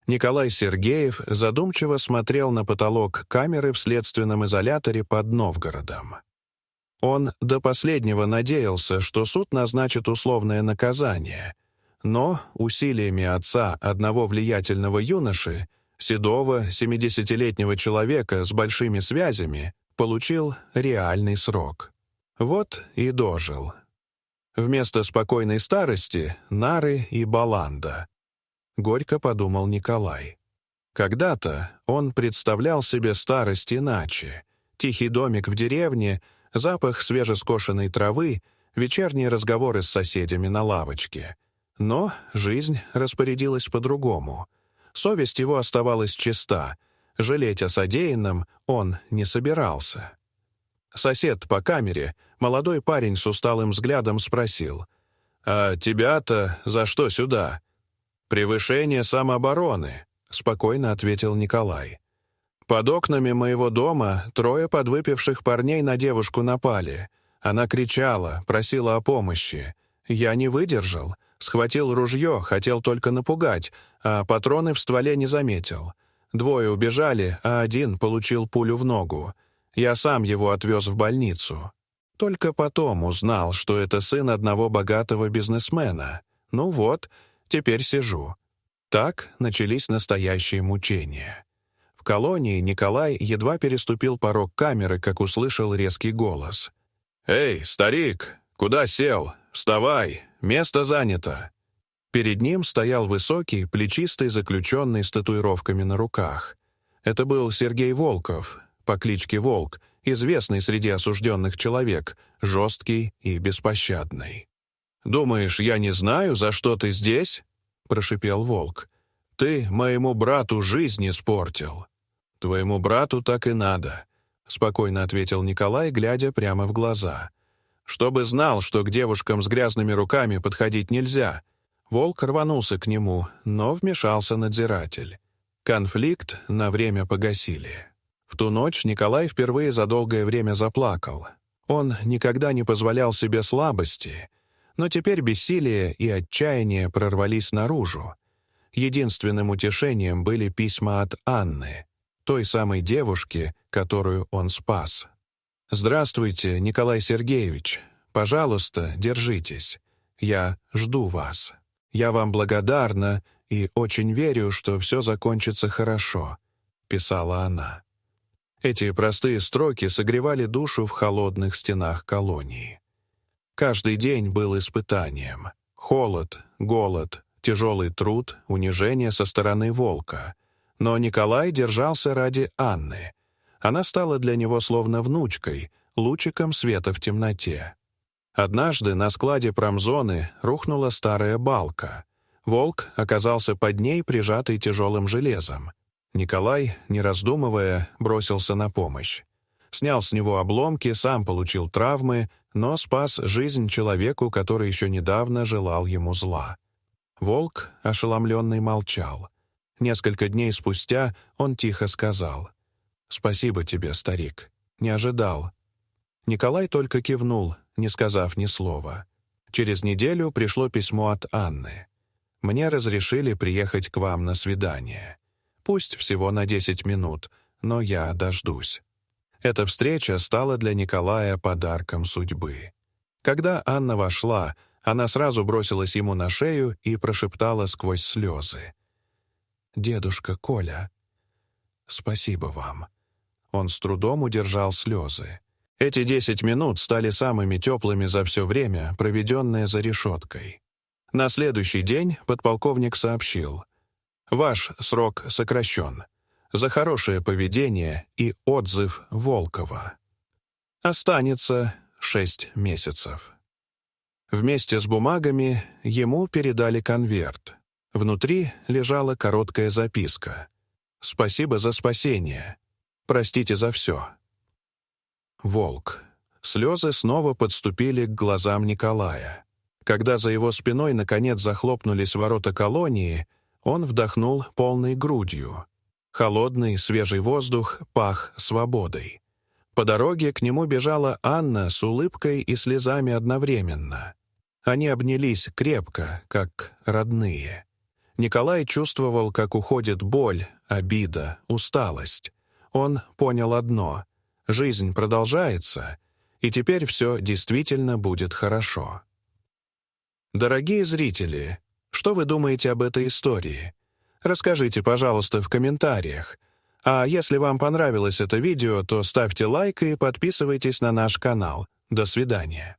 Николай Сергеев задумчиво смотрел на потолок камеры в следственном изоляторе под Новгородом. Он до последнего надеялся, что суд назначит условное наказание, но усилиями отца одного влиятельного юноши, седого 70-летнего человека с большими связями, получил реальный срок. Вот и дожил. Вместо спокойной старости — нары и баланда. Горько подумал Николай. Когда-то он представлял себе старость иначе. Тихий домик в деревне, запах свежескошенной травы, вечерние разговоры с соседями на лавочке. Но жизнь распорядилась по-другому. Совесть его оставалась чиста. Жалеть о содеянном он не собирался. Сосед по камере, молодой парень с усталым взглядом, спросил: «А тебя-то за что сюда?» «Превышение самообороны», — спокойно ответил Николай. «Под окнами моего дома 3 подвыпивших парней на девушку напали. Она кричала, просила о помощи. Я не выдержал, схватил ружье, хотел только напугать, а патроны в стволе не заметил. 2 убежали, а 1 получил пулю в ногу. Я сам его отвез в больницу. Только потом узнал, что это сын одного богатого бизнесмена. Ну вот, теперь сижу». Так начались настоящие мучения. В колонии Николай едва переступил порог камеры, как услышал резкий голос. «Эй, старик, куда сел? Вставай, место занято!» Перед ним стоял высокий, плечистый заключенный с татуировками на руках. Это был Сергей Волков, по кличке Волк, известный среди осужденных человек, жесткий и беспощадный. «Думаешь, я не знаю, за что ты здесь?» — прошипел Волк. «Ты моему брату жизнь испортил». «Твоему брату так и надо», — спокойно ответил Николай, глядя прямо в глаза. «Чтобы знал, что к девушкам с грязными руками подходить нельзя». Волк рванулся к нему, но вмешался надзиратель. Конфликт на время погасили. В ту ночь Николай впервые за долгое время заплакал. Он никогда не позволял себе слабости, но теперь бессилие и отчаяние прорвались наружу. Единственным утешением были письма от Анны, той самой девушки, которую он спас. «Здравствуйте, Николай Сергеевич. Пожалуйста, держитесь. Я жду вас. Я вам благодарна и очень верю, что все закончится хорошо», — писала она. Эти простые строки согревали душу в холодных стенах колонии. Каждый день был испытанием. Холод, голод, тяжелый труд, унижение со стороны Волка. Но Николай держался ради Анны. Она стала для него словно внучкой, лучиком света в темноте. Однажды на складе промзоны рухнула старая балка. Волк оказался под ней, прижатый тяжелым железом. Николай, не раздумывая, бросился на помощь. Снял с него обломки, сам получил травмы, но спас жизнь человеку, который еще недавно желал ему зла. Волк, ошеломленный, молчал. Несколько дней спустя он тихо сказал: «Спасибо тебе, старик. Не ожидал». Николай только кивнул, не сказав ни слова. Через неделю пришло письмо от Анны. «Мне разрешили приехать к вам на свидание. Пусть всего на 10 минут, но я дождусь». Эта встреча стала для Николая подарком судьбы. Когда Анна вошла, она сразу бросилась ему на шею и прошептала сквозь слезы: «Дедушка Коля, спасибо вам». Он с трудом удержал слезы. Эти 10 минут стали самыми теплыми за все время, проведенное за решеткой. На следующий день подполковник сообщил: «Ваш срок сокращен. За хорошее поведение и отзыв Волкова. Останется 6 месяцев». Вместе с бумагами ему передали конверт. Внутри лежала короткая записка: «Спасибо за спасение. Простите за все». Волк. Слезы снова подступили к глазам Николая. Когда за его спиной наконец захлопнулись ворота колонии, он вдохнул полной грудью. Холодный, свежий воздух пах свободой. По дороге к нему бежала Анна с улыбкой и слезами одновременно. Они обнялись крепко, как родные. Николай чувствовал, как уходит боль, обида, усталость. Он понял одно — жизнь продолжается, и теперь все действительно будет хорошо. Дорогие зрители, что вы думаете об этой истории? Расскажите, пожалуйста, в комментариях. А если вам понравилось это видео, то ставьте лайк и подписывайтесь на наш канал. До свидания.